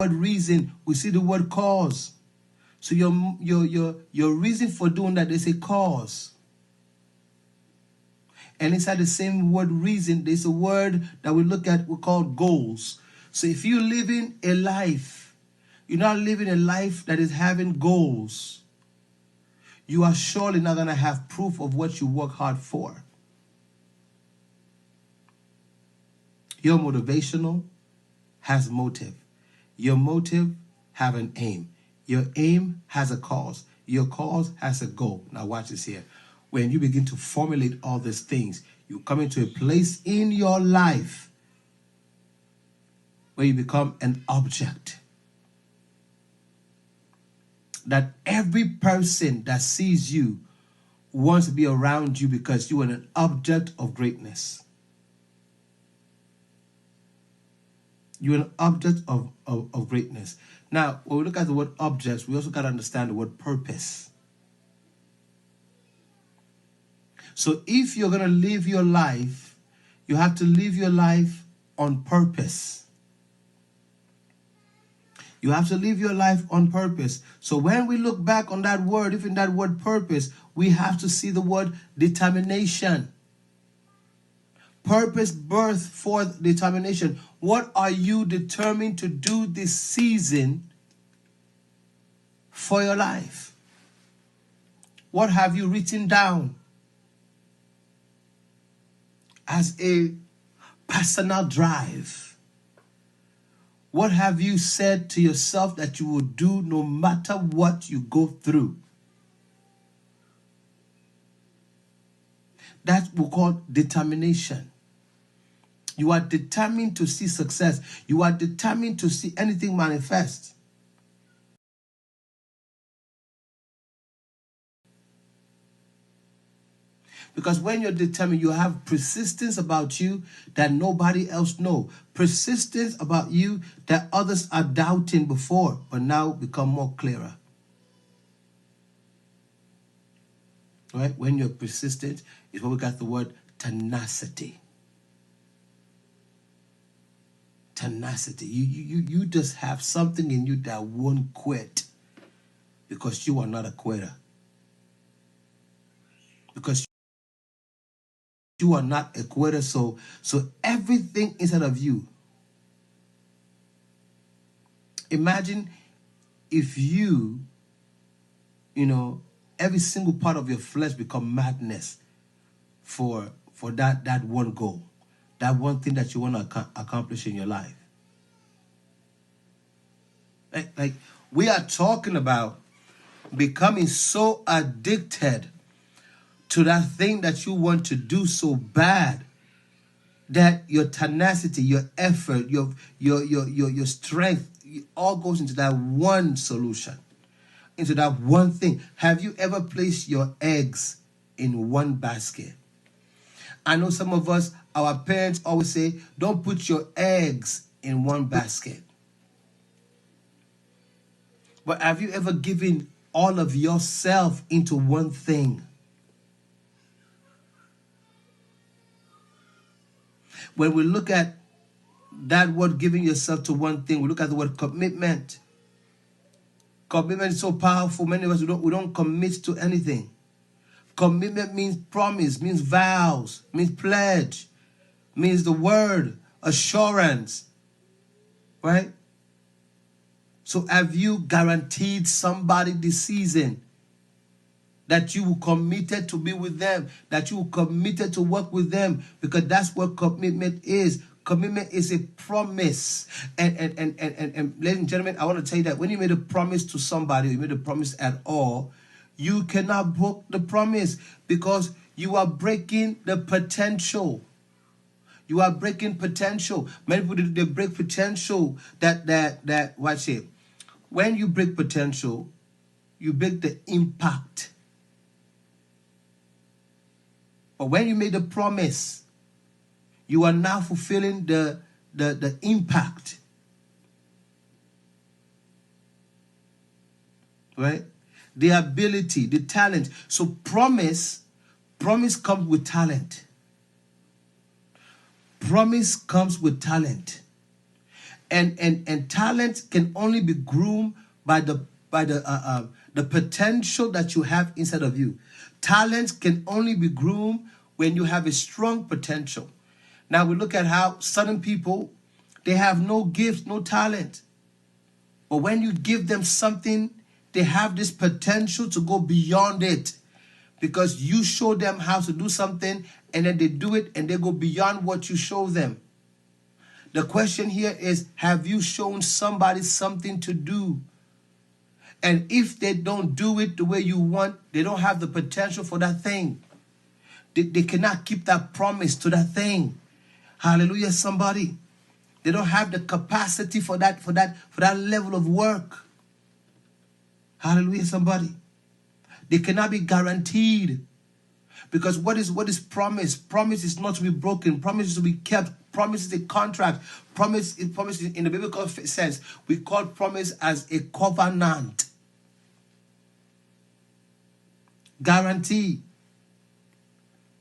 word reason, we see the word cause. So your reason for doing that, there's a cause. And inside the same word reason, there's a word that we look at, we call goals. So if you're living a life, you're not living a life that is having goals, you are surely not going to have proof of what you work hard for. Your motivational has motive. Your motive have an aim. Your aim has a cause. Your cause has a goal. Now watch this here. When you begin to formulate all these things, you come into a place in your life where you become an object. That every person that sees you wants to be around you because you are an object of greatness. You're an object of greatness. Now, when we look at the word objects, we also got to understand the word purpose. So if you're going to live your life, you have to live your life on purpose. You have to live your life on purpose. So when we look back on that word, even that word purpose, we have to see the word determination. Purpose, birth, forth, determination. What are you determined to do this season for your life? What have you written down as a personal drive? What have you said to yourself that you will do no matter what you go through? That we call determination. You are determined to see success. You are determined to see anything manifest. Because when you're determined, you have persistence about you that nobody else knows. Persistence about you that others are doubting before, but now become more clearer. Right? When you're persistent, is where we got the word tenacity. Tenacity. You just have something in you that won't quit because you are not a quitter. Because you are not a quitter, so everything inside of you. Imagine if you know, every single part of your flesh become madness for that one goal, that one thing that you want to accomplish in your life. Like we are talking about becoming so addicted to that thing that you want to do so bad that your tenacity, your effort, your strength, it all goes into that one solution, into that one thing. Have you ever placed your eggs in one basket? I know some of us, our parents always say, don't put your eggs in one basket. But have you ever given all of yourself into one thing? When we look at that word, giving yourself to one thing, we look at the word commitment. Commitment is so powerful. Many of us, we don't commit to anything. Commitment means promise, means vows, means pledge, means the word, assurance, right? So have you guaranteed somebody this season that you will committed to be with them, that you will committed to work with them? Because that's what commitment is. Commitment is a promise. And ladies and gentlemen, I want to tell you that when you made a promise to somebody, you made a promise at all, you cannot break the promise because you are breaking the potential. You are breaking potential. Many people, they break potential that watch it. When you break potential, you break the impact. But when you made a promise, you are now fulfilling the impact. Right? The ability, the talent. So promise comes with talent. Promise comes with talent. And talent can only be groomed by the potential that you have inside of you. Talent can only be groomed when you have a strong potential. Now we look at how certain people, they have no gift, no talent. But when you give them something, they have this potential to go beyond it. Because you show them how to do something, and then they do it, and they go beyond what you show them. The question here is, have you shown somebody something to do? And if they don't do it the way you want, they don't have the potential for that thing. They cannot keep that promise to that thing. Hallelujah, somebody. They don't have the capacity for that level of work. Hallelujah, somebody. They cannot be guaranteed. Because what is promise? Promise is not to be broken. Promise is to be kept. Promise is a contract. Promise in the biblical sense, we call promise as a covenant. Guarantee.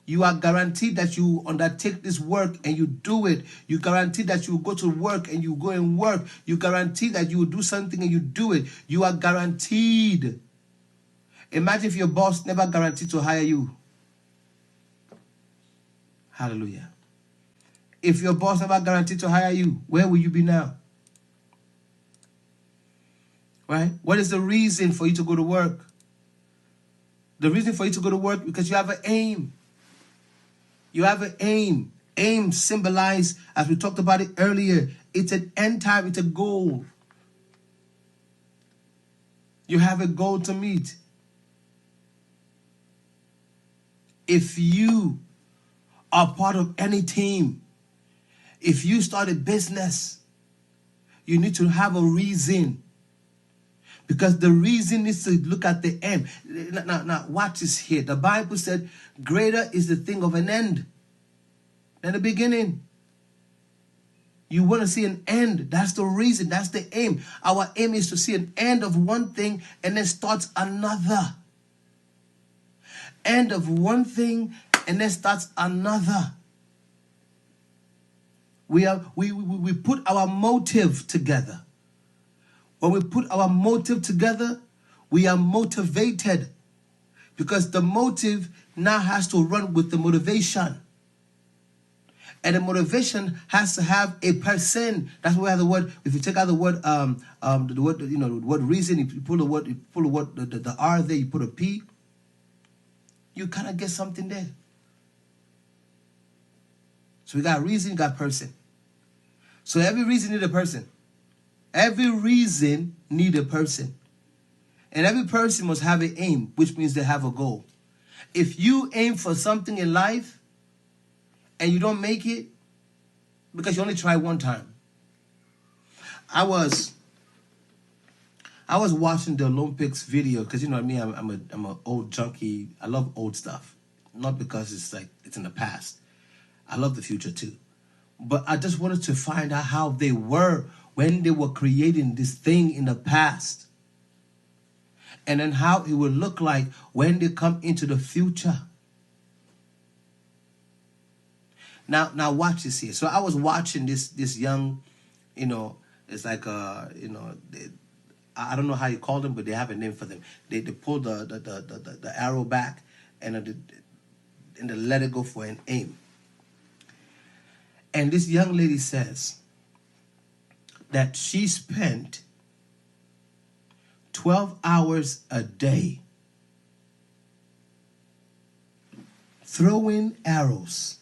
You are guaranteed that you undertake this work and you do it. You guarantee that you go to work and you go and work. You guarantee that you will do something and you do it. You are guaranteed. Imagine if your boss never guaranteed to hire you. Hallelujah. If your boss never guaranteed to hire you, where will you be now? Right? What is the reason for you to go to work? The reason for you to go to work, because you have an aim. You have an aim. Aim symbolizes, as we talked about it earlier, it's an end time, it's a goal. You have a goal to meet. If you are part of any team, if you start a business, you need to have a reason. Because the reason is to look at the end. Now, watch this here. The Bible said, greater is the thing of an end than the beginning. You want to see an end. That's the reason. That's the aim. Our aim is to see an end of one thing and then starts another. End of one thing and then starts another. We put our motive together. When we put our motive together, we are motivated, because the motive now has to run with the motivation. And the motivation has to have a person. That's where the word, if you take out the word, the word reason, if you pull the word, the R there, you put a P, you kind of get something there. So we got reason, you got person. So every reason need a person. Every reason need a person. And every person must have an aim, which means they have a goal. If you aim for something in life and you don't make it, because you only try one time. I was watching the Olympics video, because you know what I mean, I'm an old junkie. I love old stuff. Not because it's in the past. I love the future too. But I just wanted to find out how they were when they were creating this thing in the past. And then how it will look like when they come into the future. Now watch this here. So I was watching this young, it's like I don't know how you call them, but they have a name for them. They pull the arrow back and they let it go for an aim. And this young lady says that she spent 12 hours a day throwing arrows.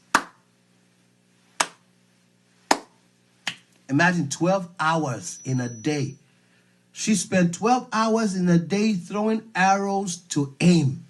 Imagine 12 hours in a day. She spent 12 hours in a day throwing arrows to aim.